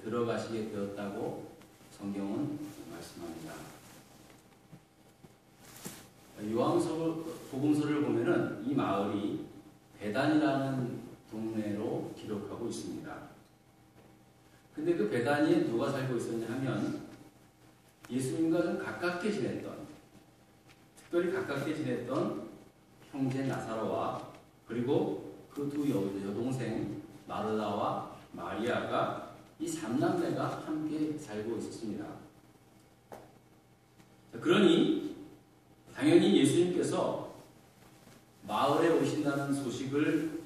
들어가시게 되었다고 성경은 말씀합니다. 요한복음서를 보면은 이 마을이 베단이라는 동네로 기록하고 있습니다. 근데 그 베단이에 누가 살고 있었냐 하면 예수님과 좀 가깝게 지냈던, 특별히 가깝게 지냈던 형제 나사로와 그리고 그 두 여동생 마르다와 마리아가 이 3남매가 함께 살고 있었습니다. 그러니 당연히 예수님께서 마을에 오신다는 소식을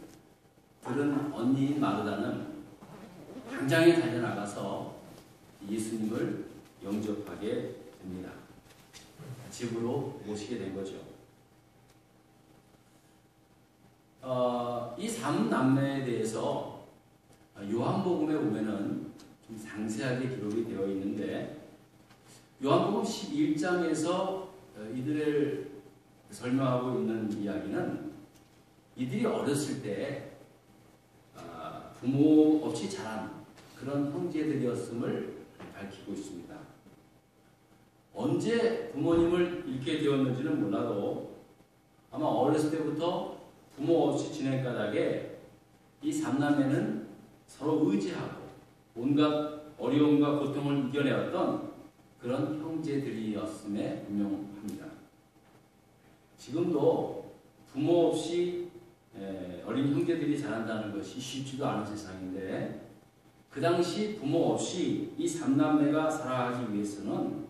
들은 언니인 마르다는 당장에 달려나가서 예수님을 영접하게 됩니다. 집으로 모시게 된 거죠. 이 3남매에 대해서 요한복음에 보면은 좀 상세하게 기록이 되어 있는데, 요한복음 11장에서 이들을 설명하고 있는 이야기는 이들이 어렸을 때 부모 없이 자란 그런 형제들이었음을 밝히고 있습니다. 언제 부모님을 잃게 되었는지는 몰라도 아마 어렸을 때부터 부모 없이 지낸 까닭에 이 3남매는 서로 의지하고 온갖 어려움과 고통을 이겨내었던 그런 형제들이었음에 분명합니다. 지금도 부모 없이 어린 형제들이 자란다는 것이 쉽지도 않은 세상인데, 그 당시 부모 없이 이 3남매가 살아가기 위해서는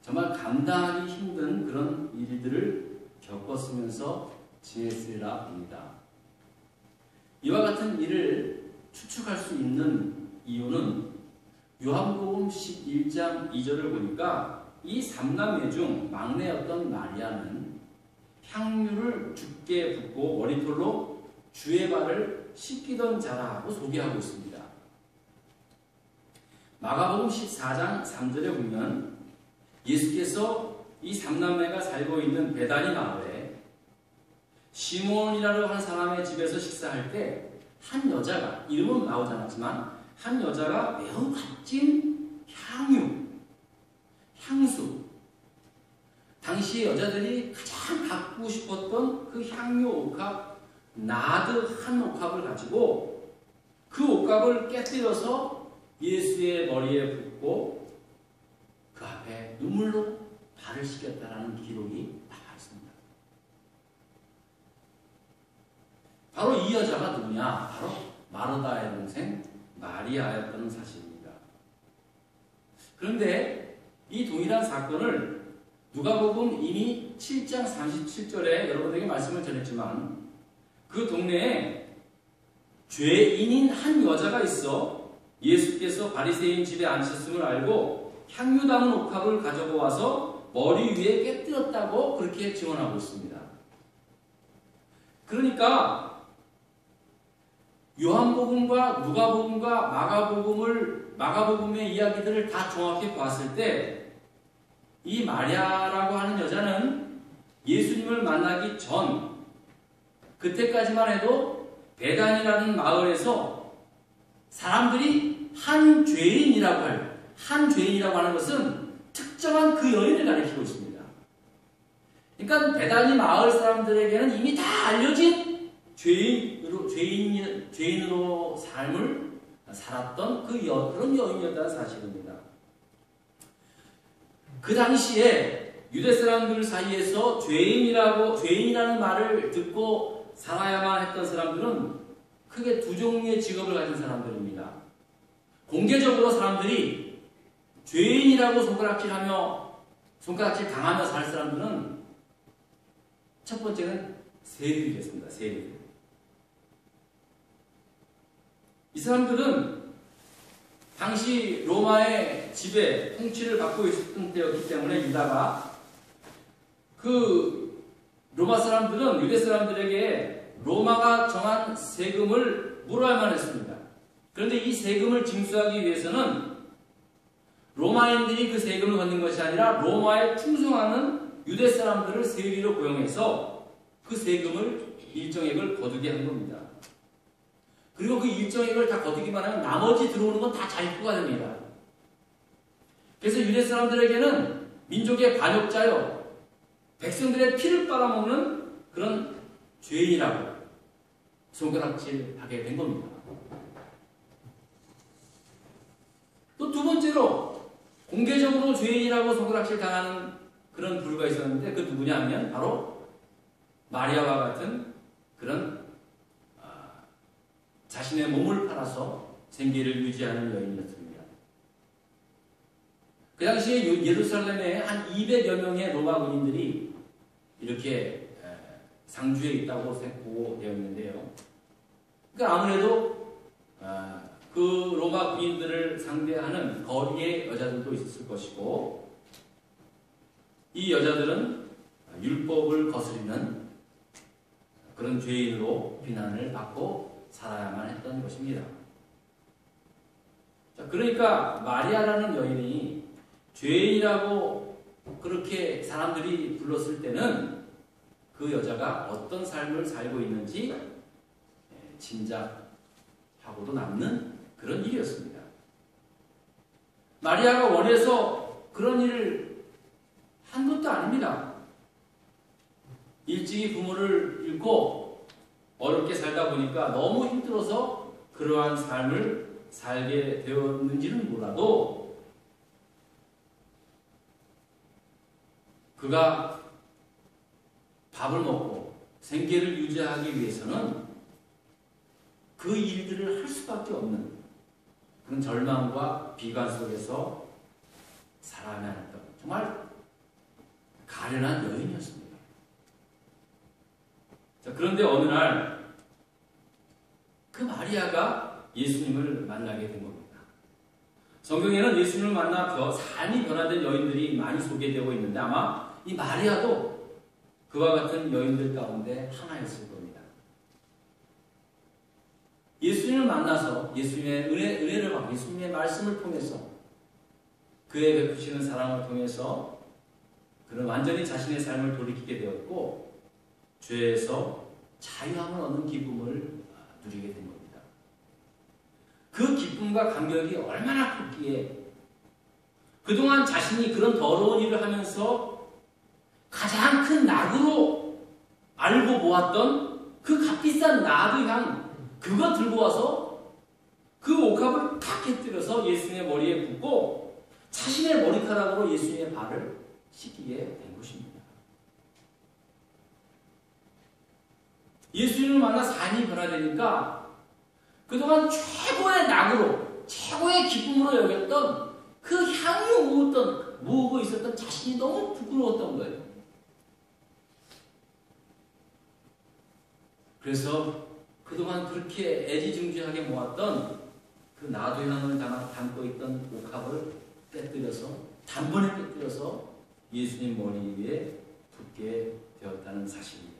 정말 감당하기 힘든 그런 일들을 겪었으면서 지냈으리라 봅니다. 이와 같은 일을 추측할 수 있는 이유는 요한복음 11장 2절을 보니까 이 3남매 중 막내였던 마리아는 향유를 죽게 붓고 머리털로 주의 발을 씻기던 자라고 소개하고 있습니다. 마가복음 14장 3절에 보면 예수께서 이 3남매가 살고 있는 베다니 마을에 시몬이라고 하는 사람의 집에서 식사할 때 한 여자가, 이름은 나오지 않았지만 한 여자가 매우 값진 향수, 당시 여자들이 가장 갖고 싶었던 그 향유 옥합, 나드 한 옥합을 가지고 그 옥합을 깨뜨려서 예수의 머리에 붓고 그 앞에 눈물로 발을 씻겼다라는 기록이 나와 있습니다. 바로 이 여자가 누구냐? 바로 마르다의 동생 마리아였다는 사실입니다. 그런데 이 동일한 사건을 누가복음 이미 7장 37절에 여러분에게 말씀을 전했지만, 그 동네에 죄인인 한 여자가 있어 예수께서 바리새인 집에 앉으셨음을 알고 향유 담은 옥합을 가지고 와서 머리 위에 깨뜨렸다고 그렇게 증언하고 있습니다. 그러니까 요한복음과 누가복음과 마가복음의 이야기들을 다 종합해 보았을 때 이 마리아라고 하는 여자는 예수님을 만나기 전, 그때까지만 해도 베단이라는 마을에서 사람들이 한 죄인이라고 하는 것은 특정한 그 여인을 가리키고 있습니다. 그러니까 베다니 마을 사람들에게는 이미 다 알려진 죄인으로 삶을 살았던 그런 여인이었다는 사실입니다. 그 당시에 유대 사람들 사이에서 죄인이라는 말을 듣고 살아야만 했던 사람들은 크게 두 종류의 직업을 가진 사람들입니다. 공개적으로 사람들이 죄인이라고 손가락질 당하며 살 사람들은 첫 번째는 세리들이었습니다. 세리들. 이 사람들은 당시 로마의 지배, 통치를 받고 있었던 때였기 때문에 유다가 그 로마 사람들은 유대 사람들에게 로마가 정한 세금을 물어야만 했습니다. 그런데 이 세금을 징수하기 위해서는 로마인들이 그 세금을 걷는 것이 아니라 로마에 충성하는 유대 사람들을 세리로 고용해서 그 세금을 일정액을 거두게 한 겁니다. 그리고 그 일정의 걸 다 거두기만 하면 나머지 들어오는 건 다 자기 거가 됩니다. 그래서 유대 사람들에게는 민족의 반역자요, 백성들의 피를 빨아먹는 그런 죄인이라고 손가락질하게 된 겁니다. 또 두 번째로 공개적으로 죄인이라고 손가락질 당하는 그런 부류가 있었는데 그 누구냐 하면 바로 마리아와 같은 그런 자신의 몸을 팔아서 생계를 유지하는 여인이었습니다. 그 당시에 예루살렘에 한 200여 명의 로마 군인들이 이렇게 상주에 있다고 보고되어 있는데요. 그러니까 아무래도 그 로마 군인들을 상대하는 거리의 여자들도 있었을 것이고, 이 여자들은 율법을 거스리는 그런 죄인으로 비난을 받고 살아야만 했던 것입니다. 자, 그러니까 마리아라는 여인이 죄인이라고 그렇게 사람들이 불렀을 때는 그 여자가 어떤 삶을 살고 있는지 짐작하고도 남는 그런 일이었습니다. 마리아가 원해서 그런 일을 한 것도 아닙니다. 일찍이 부모를 잃고 어렵게 살다 보니까 너무 힘들어서 그러한 삶을 살게 되었는지는 몰라도 그가 밥을 먹고 생계를 유지하기 위해서는 그 일들을 할 수밖에 없는 그런 절망과 비관 속에서 살아야만 했던 정말 가련한 여인이었습니다. 자, 그런데 어느 날 그 마리아가 예수님을 만나게 된 겁니다. 성경에는 예수님을 만나 삶이 변화된 여인들이 많이 소개되고 있는데 아마 이 마리아도 그와 같은 여인들 가운데 하나였을 겁니다. 예수님을 만나서 예수님의 은혜를 받고 예수님의 말씀을 통해서 그의 베푸시는 사랑을 통해서 그는 완전히 자신의 삶을 돌이키게 되었고 죄에서 자유함을 얻는 기쁨을 누리게 된 겁니다. 그 기쁨과 감격이 얼마나 컸기에 그동안 자신이 그런 더러운 일을 하면서 가장 큰 낙으로 알고 모았던 그 값비싼 나드향 그거 들고 와서 그 옥합을 탁 깨뜨려서 예수님의 머리에 붓고 자신의 머리카락으로 예수님의 발을 씻기게 된 것입니다. 예수님을 만나 삶이 변화되니까 그동안 최고의 낙으로 최고의 기쁨으로 여겼던 그 향유 모으고 있었던 자신이 너무 부끄러웠던 거예요. 그래서 그동안 그렇게 애지중지하게 모았던 그 나도향을 담고 있던 옥합을 깨뜨려서 단번에 깨뜨려서 예수님 머리 위에 붓게 되었다는 사실입니다.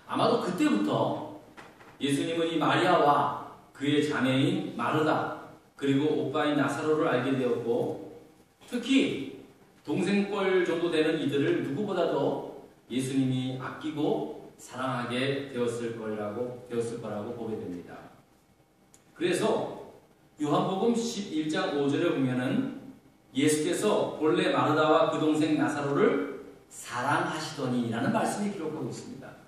아마도 그때부터 예수님은 이 마리아와 그의 자매인 마르다 그리고 오빠인 나사로를 알게 되었고 특히 동생뻘 정도 되는 이들을 누구보다도 예수님이 아끼고 사랑하게 되었을 거라고 보게 됩니다. 그래서 요한복음 11장 5절에 보면은 예수께서 본래 마르다와 그 동생 나사로를 사랑하시더니라는 말씀이 기록하고 있습니다.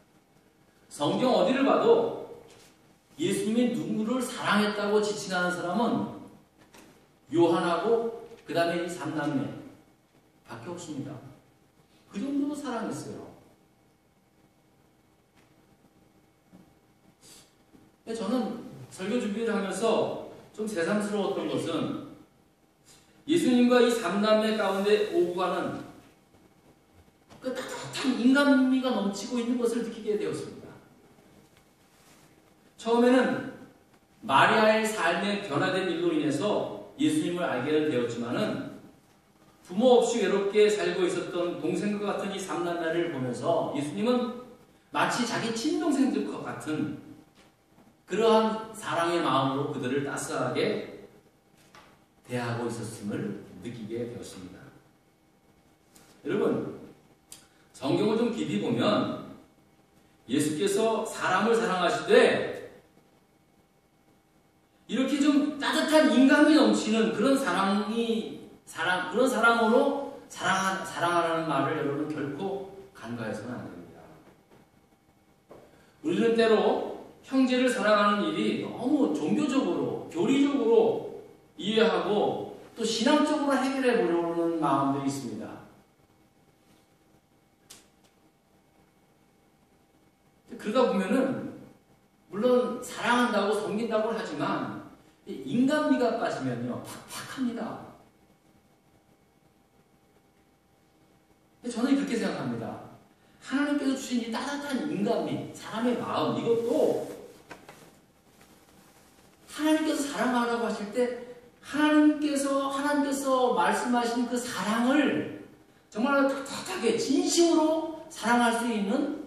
성경 어디를 봐도 예수님이 누구를 사랑했다고 지칭하는 사람은 요한하고 그 다음에 이 삼남매 밖에 없습니다. 그 정도로 사랑했어요. 저는 설교 준비를 하면서 좀 새삼스러웠던 것은 예수님과 이 삼남매 가운데 오고 가는 그 따뜻한 인간미가 넘치고 있는 것을 느끼게 되었습니다. 처음에는 마리아의 삶의 변화된 일로 인해서 예수님을 알게 되었지만은 부모 없이 외롭게 살고 있었던 동생과 같은 이 삼남매를 보면서 예수님은 마치 자기 친동생들과 같은 그러한 사랑의 마음으로 그들을 따스하게 대하고 있었음을 느끼게 되었습니다. 여러분, 성경을 좀 깊이 보면 예수께서 사람을 사랑하시되 이렇게 좀 따뜻한 인간미 넘치는 그런 그런 사랑으로 사랑하라는 말을 여러분 결코 간과해서는 안 됩니다. 우리는 때로 형제를 사랑하는 일이 너무 종교적으로, 교리적으로 이해하고 또 신앙적으로 해결해 보려는 마음들이 있습니다. 그러다 보면은 물론 사랑한다고 섬긴다고 하지만 인간미가 빠지면요 팍팍합니다. 저는 그렇게 생각합니다. 하나님께서 주신 이 따뜻한 인간미, 사람의 마음, 이것도 하나님께서 사랑하라고 하실 때 하나님께서 말씀하신 그 사랑을 정말 따뜻하게 진심으로 사랑할 수 있는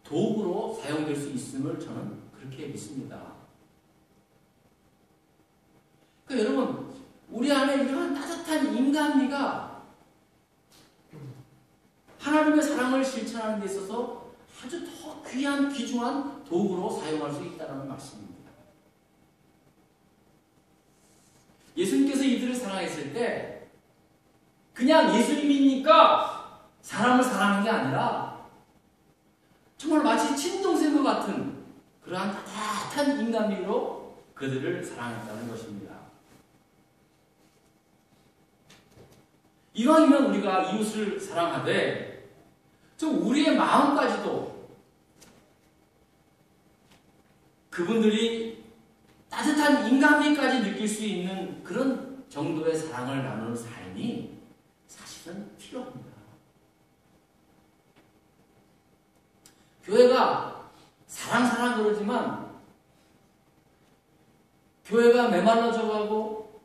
도구로 사용될 수 있음을 저는 그렇게 믿습니다. 그러니까 여러분, 우리 안에 이러한 따뜻한 인간미가 하나님의 사랑을 실천하는 데 있어서 아주 더 귀한, 귀중한 도구로 사용할 수 있다는 말씀입니다. 예수님께서 이들을 사랑했을 때 그냥 예수님이니까 사람을 사랑하는 게 아니라 정말 마치 친동생과 같은 그러한 따뜻한 인간미로 그들을 사랑했다는 것입니다. 이왕이면 우리가 이웃을 사랑하되 좀 우리의 마음까지도 그분들이 따뜻한 인간미까지 느낄 수 있는 그런 정도의 사랑을 나누는 삶이 사실은 필요합니다. 교회가 사랑 그러지만 교회가 메말라져 가고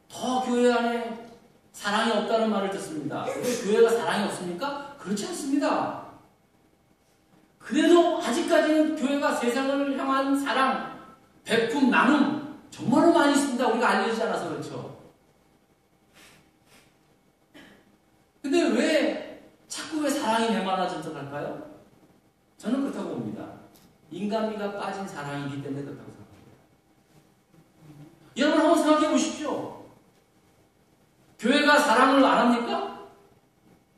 더 교회 안에 사랑이 없다는 말을 듣습니다. 왜 교회가 사랑이 없습니까? 그렇지 않습니다. 그래도 아직까지는 교회가 세상을 향한 사랑, 베품, 나눔 정말로 많이 있습니다. 우리가 알려지지 않아서 그렇죠. 근데 왜 자꾸 왜 사랑이 메말라졌을까요? 저는 그렇다고 봅니다. 인간미가 빠진 사랑이기 때문에 그렇다고 생각합니다. 여러분 한번 생각해 보십시오. 교회가 사랑을 안 합니까?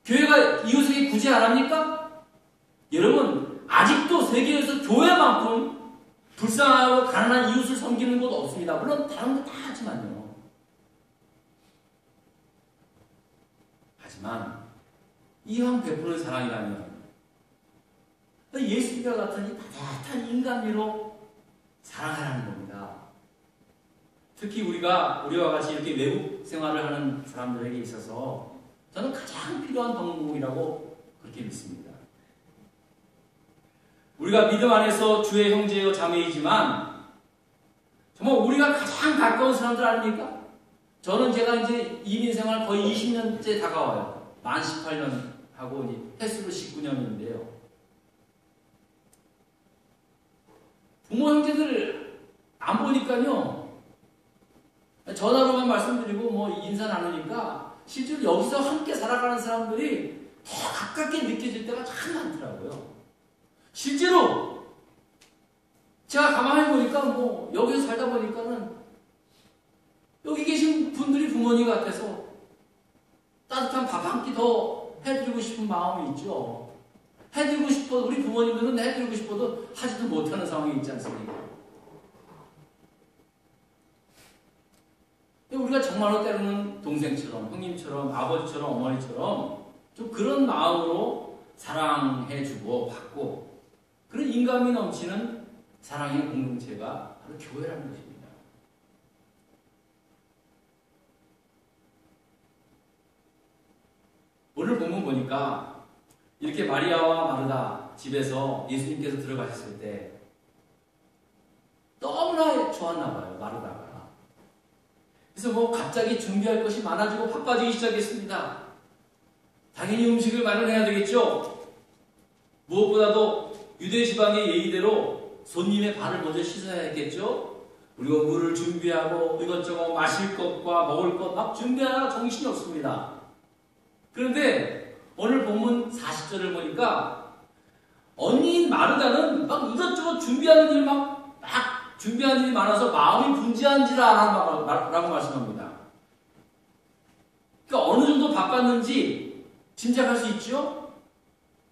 교회가 이웃에게 구제 안 합니까? 여러분 아직도 세계에서 교회만큼 불쌍하고 가난한 이웃을 섬기는 곳 없습니다. 물론 다른 거 다 하지만요. 하지만 이왕 베푸는 사랑이라면 예수님과 같은 이 따뜻한 인간미로 사랑하라는 겁니다. 특히 우리와 같이 이렇게 외국 생활을 하는 사람들에게 있어서 저는 가장 필요한 덕목이라고 그렇게 믿습니다. 우리가 믿음 안에서 주의 형제요 자매이지만 정말 우리가 가장 가까운 사람들 아닙니까? 저는 제가 이제 이민 생활 거의 20년째 다가와요. 만 18년 하고 이제 횟수로 19년인데요. 부모 형제들 안 보니까요. 전화로만 말씀드리고 뭐 인사 나누니까 실제로 여기서 함께 살아가는 사람들이 더 가깝게 느껴질 때가 참 많더라고요. 실제로 제가 가만히 보니까 뭐 여기서 살다 보니까는 여기 계신 분들이 부모님 같아서 따뜻한 밥 한 끼 더 해드리고 싶은 마음이 있죠. 해드리고 싶어도 우리 부모님들은 해드리고 싶어도 하지도 못하는 상황이 있지 않습니까? 우리가 정말로 때로는 동생처럼, 형님처럼, 아버지처럼, 어머니처럼 좀 그런 마음으로 사랑해주고 받고 그런 인간미 넘치는 사랑의 공동체가 바로 교회라는 것입니다. 오늘 본문 보니까 이렇게 마리아와 마르다 집에서 예수님께서 들어가셨을 때 너무나 좋았나 봐요, 마르다가. 그래서 뭐 갑자기 준비할 것이 많아지고 바빠지기 시작했습니다. 당연히 음식을 마련해야 되겠죠. 무엇보다도 유대 지방의 예의대로 손님의 발을 먼저 씻어야 했겠죠. 그리고 물을 준비하고 이것저것 마실 것과 먹을 것 막 준비하느라 정신이 없습니다. 그런데 오늘 본문 40절을 보니까 언니인 마르다는 막 이것저것 준비하는 일 막 준비한 일이 많아서 마음이 분주한지라 라고 말씀합니다. 그러니까 어느 정도 바빴는지 짐작할 수 있죠?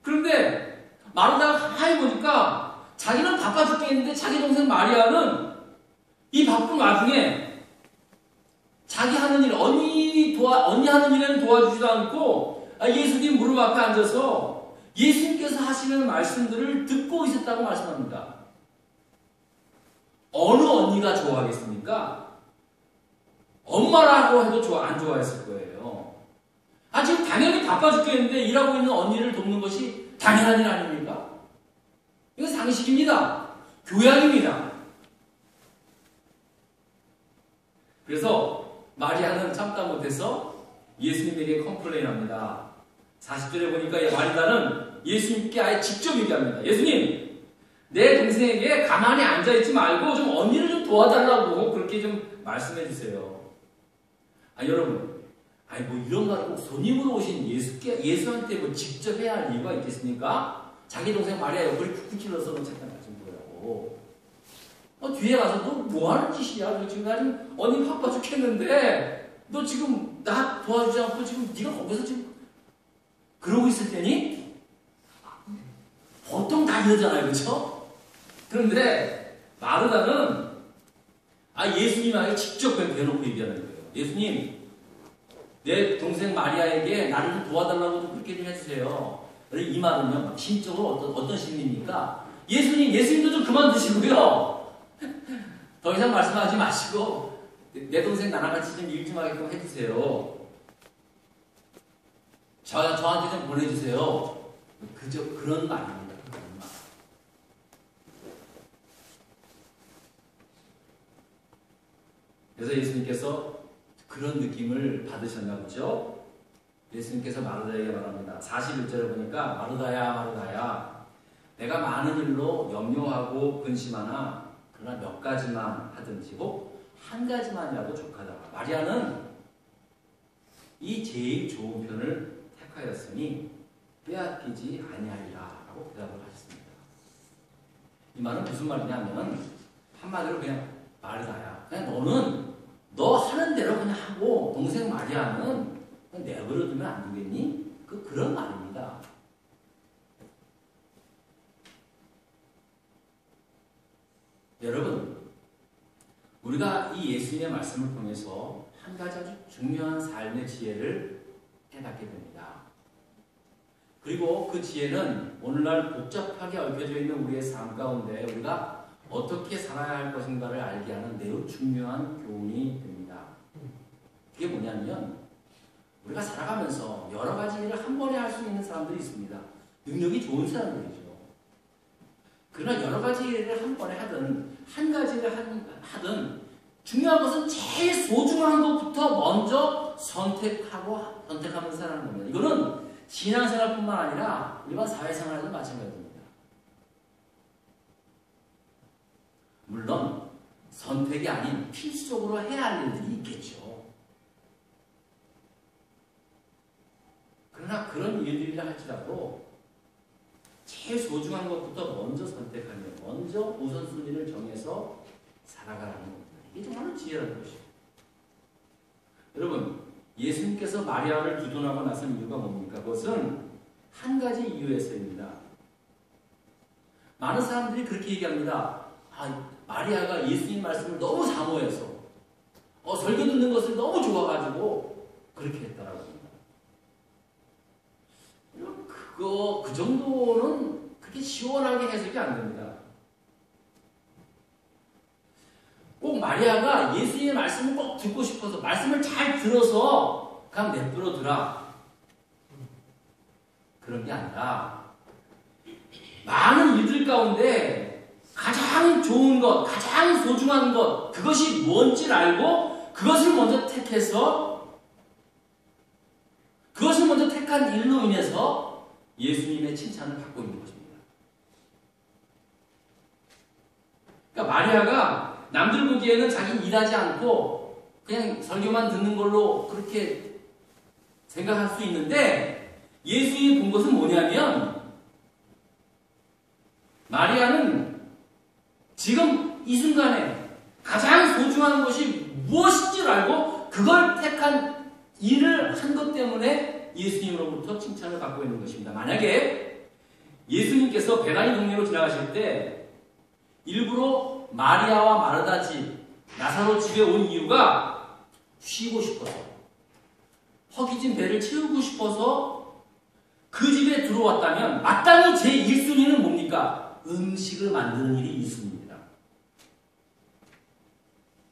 그런데 마르다가 가만히 보니까 자기는 바빠 죽겠는데 자기 동생 마리아는 이 바쁜 와중에 자기 하는 일, 언니 하는 일에는 도와주지도 않고 예수님 무릎 앞에 앉아서 예수님께서 하시는 말씀들을 듣고 있었다고 말씀합니다. 어느 언니가 좋아하겠습니까? 엄마라고 해도 안 좋아했을 거예요. 지금 당연히 바빠 죽겠는데 일하고 있는 언니를 돕는 것이 당연한 일 아닙니까? 이건 상식입니다. 교양입니다. 그래서 마리아는 참다 못해서 예수님에게 컴플레인합니다. 40절에 보니까 마리아는 예수님께 아예 직접 얘기합니다. 예수님, 내 동생에게 가만히 앉아있지 말고 좀 언니를 좀 도와달라고 그렇게 좀 말씀해 주세요. 여러분, 뭐 이런 거 손님으로 오신 예수한테 뭐 직접 해야 할 이유가 있겠습니까? 자기 동생 마리아 옆구리 쿡쿡 찔러서 너 잠깐 가진 거라고. 뒤에 가서 너 뭐 하는 짓이야? 너 지금 나 지금 언니 바빠 죽겠는데 너 지금 나 도와주지 않고 지금 네가 거기서 지금 그러고 있을 때니? 보통 다 이러잖아요, 그렇죠? 그런데 마르다는 예수님에게 직접 대놓고 얘기하는 거예요. 예수님, 내 동생 마리아에게 나를 좀 도와달라고 좀 그렇게 좀 해주세요. 이 말은요, 심적으로 어떤 심리입니까? 예수님도 좀 그만 두시고요. 더 이상 말씀하지 마시고, 내 동생 나랑 같이 좀 일 좀 하게끔 해주세요. 저한테 좀 보내주세요. 그저 그런 말입니다. 그런 말. 그래서 예수님께서 그런 느낌을 받으셨나 보죠? 예수님께서 마르다에게 말합니다. 41절을 보니까 마르다야 내가 많은 일로 염려하고 근심하나 그러나 몇 가지만 하든지 혹 한 가지만이라도 족하다. 마리아는 이 제일 좋은 편을 택하였으니 빼앗기지 아니하리라 라고 대답을 하셨습니다. 이 말은 무슨 말이냐면 한마디로 그냥 마르다야, 그냥 너는 너 하는 대로 그냥 하고 동생 마리아는 그냥 내버려 두면 안 되겠니? 그런 말입니다. 여러분, 우리가 이 예수님의 말씀을 통해서 한 가지 아주 중요한 삶의 지혜를 깨닫게 됩니다. 그리고 그 지혜는 오늘날 복잡하게 얽혀져 있는 우리의 삶 가운데 우리가 어떻게 살아야 할 것인가를 알게 하는 매우 중요한 교훈이 됩니다. 그게 뭐냐면 우리가 살아가면서 여러 가지 일을 한 번에 할 수 있는 사람들이 있습니다. 능력이 좋은 사람들이죠. 그러나 여러 가지 일을 한 번에 하든 한 가지를 하든 중요한 것은 제일 소중한 것부터 먼저 선택하면서 살아가는 겁니다. 이거는 신앙생활뿐만 아니라 일반 사회생활에도 마찬가지입니다. 물론 선택이 아닌 필수적으로 해야 할 일들이 있겠죠. 그러나 그런 일들이라 할지라도 제일 소중한 것부터 먼저 선택하며 먼저 우선순위를 정해서 살아가라는 겁니다. 이게 정말로 지혜라는 것이죠. 여러분, 예수님께서 마리아를 주둔하고 나선 이유가 뭡니까? 그것은 한 가지 이유에서입니다. 많은 사람들이 그렇게 얘기합니다. 마리아가 예수님 말씀을 너무 사모해서 설교 듣는 것을 너무 좋아가지고 그렇게 했다라고 합니다. 그 정도는 그렇게 시원하게 해석이 안 됩니다. 꼭 마리아가 예수님의 말씀을 꼭 듣고 싶어서 말씀을 잘 들어서 그냥 내버려 두라. 그런 게 아니라 많은 일들 가운데 가장 좋은 것, 가장 소중한 것, 그것이 뭔지를 알고 그것을 먼저 택해서 그것을 먼저 택한 일로 인해서 예수님의 칭찬을 받고 있는 것입니다. 그러니까 마리아가 남들 보기에는 자기는 일하지 않고 그냥 설교만 듣는 걸로 그렇게 생각할 수 있는데 예수님이 본 것은 뭐냐면 마리아는 지금 지금 이 순간에 가장 소중한 것이 무엇인지를 알고 그걸 택한 일을 한 것 때문에 예수님으로부터 칭찬을 받고 있는 것입니다. 만약에 예수님께서 베다니 동네로 지나가실 때 일부러 마리아와 마르다 집, 나사로 집에 온 이유가 쉬고 싶어서, 허기진 배를 채우고 싶어서 그 집에 들어왔다면 마땅히 제 1순위는 뭡니까? 음식을 만드는 일이 1순위입니다.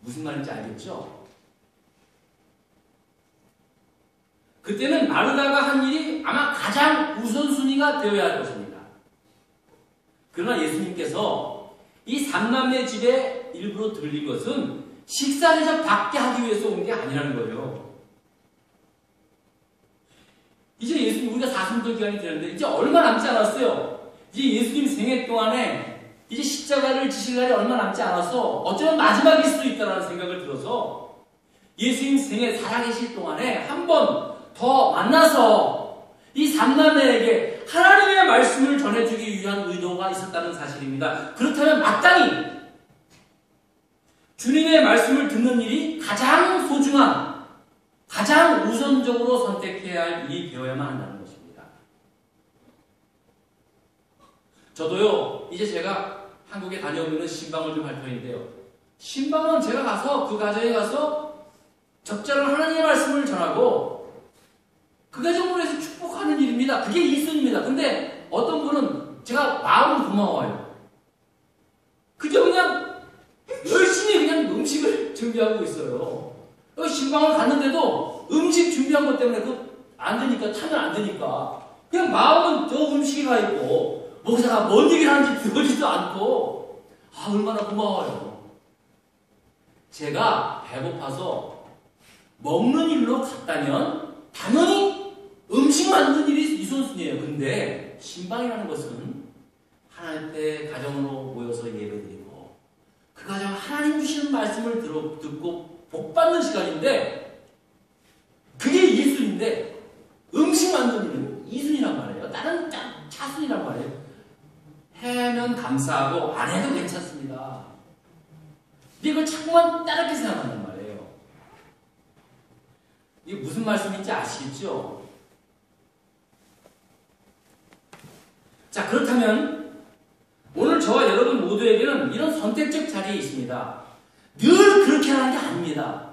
무슨 말인지 알겠죠? 그때는 마르다가 한 일이 아마 가장 우선순위가 되어야 할 것입니다. 그러나 예수님께서 이 삼남매 집에 일부러 들린 것은 식사 대접 받게 하기 위해서 온 게 아니라는 거예요. 이제 예수님, 우리가 사순절 기간이 되는데 이제 얼마 남지 않았어요. 이제 예수님 생애 동안에 이제 십자가를 지실 날이 얼마 남지 않아서 어쩌면 마지막일 수도 있다는 생각을 들어서 예수님 생애 살아계실 동안에 한 번 더 만나서 이 삼남매에게 하나님의 말씀을 전해주기 위한 의도가 있었다는 사실입니다. 그렇다면 마땅히 주님의 말씀을 듣는 일이 가장 소중한, 가장 우선적으로 선택해야 할 일이 되어야만 한다는 것입니다. 저도요, 이제 제가 한국에 다녀오면 신방을 좀 할 터인데요. 신방은 제가 가서 그 가정에 가서 적절한 하나님의 말씀을 전하고 그 가정으로 해서 축복하는 일입니다. 그게 1순위입니다. 근데 어떤 분은 제가 마음은 고마워요. 그저 그냥 열심히 그냥 음식을 준비하고 있어요. 신방을 갔는데도 음식 준비한 것 때문에 안 되니까, 타면 안 되니까 그냥 마음은 저 음식이 가 있고 목사가 뭔 얘기를 하는지 들어지도 않고 얼마나 고마워요. 제가 배고파서 먹는 일로 갔다면 당연히 음식 만드는 일이 2순위예요. 근데 신방이라는 것은 하나님 앞에 가정으로 모여서 예배드리고 그 가정 하나님 주시는 말씀을 듣고 복받는 시간인데 그게 1순위인데 음식 만드는 일은 2순위란 말이에요. 다른 차순위란 말이에요. 해면 감사하고 안 해도 괜찮습니다. 근데 이걸 자꾸만 다르게 생각한단 말이에요. 이게 무슨 말씀인지 아시겠죠? 자, 그렇다면 오늘 저와 여러분 모두에게는 이런 선택적 자리에 있습니다. 늘 그렇게 하는 게 아닙니다.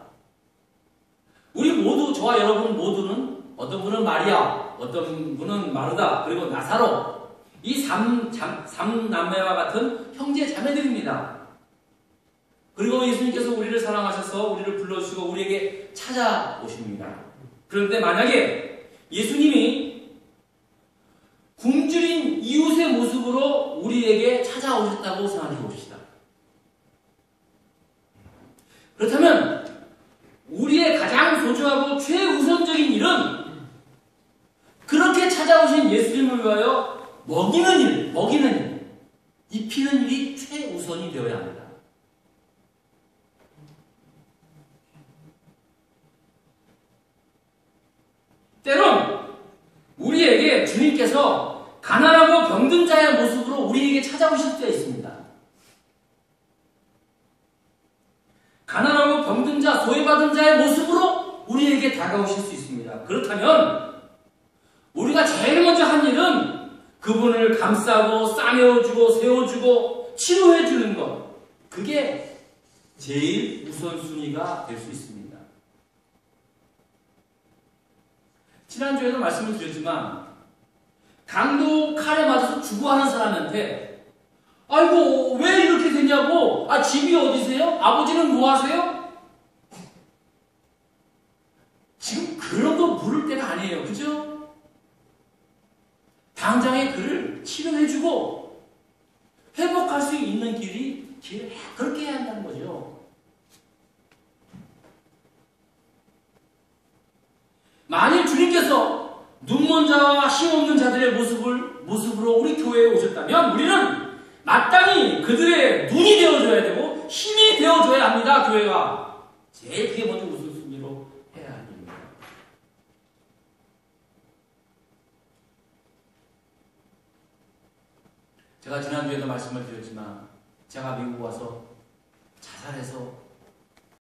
우리 모두, 저와 여러분 모두는 어떤 분은 마리아, 어떤 분은 마르다, 그리고 나사로, 이 삼남매와 같은 형제 자매들입니다. 그리고 예수님께서 우리를 사랑하셔서 우리를 불러주시고 우리에게 찾아오십니다. 그런데 만약에 예수님이 굶주린 이웃의 모습으로 우리에게 찾아오셨다고 생각해 봅시다. 그렇다면 우리의 가장 소중하고 최우선적인 일은 그렇게 찾아오신 예수님을 위하여 먹이는 일, 입히는 일이 최우선이 되어야 합니다. 때론 우리에게 주님께서 가난하고 병든 자의 모습으로 우리에게 찾아오실 때가 있습니다. 가난하고 병든 자, 소외받은 자의 모습으로 우리에게 다가오실 수 있습니다. 그렇다면 우리가 제일 먼저 한 일은 그분을 감싸고 싸매어주고 세워주고 치료해주는 것, 그게 제일 우선순위가 될 수 있습니다. 지난주에도 말씀을 드렸지만 강도 칼에 맞아서 죽어하는 사람한테 아이고 왜 이렇게 되냐고, 집이 어디세요? 아버지는 뭐 하세요? 지금 그런 거 물을 때가 아니에요. 그죠? 당장에 그를 치료해주고 회복할 수 있는 길을 그렇게 해야 한다는 거죠. 만일 주님께서 눈먼 자와 힘없는 자들의 모습으로 우리 교회에 오셨다면 우리는 마땅히 그들의 눈이 되어줘야 되고 힘이 되어줘야 합니다. 교회가 제일 그게 먼저 우선순위로 해야 할 일입니다. 제가 지난주에도 말씀을 드렸지만 제가 미국 와서 자살해서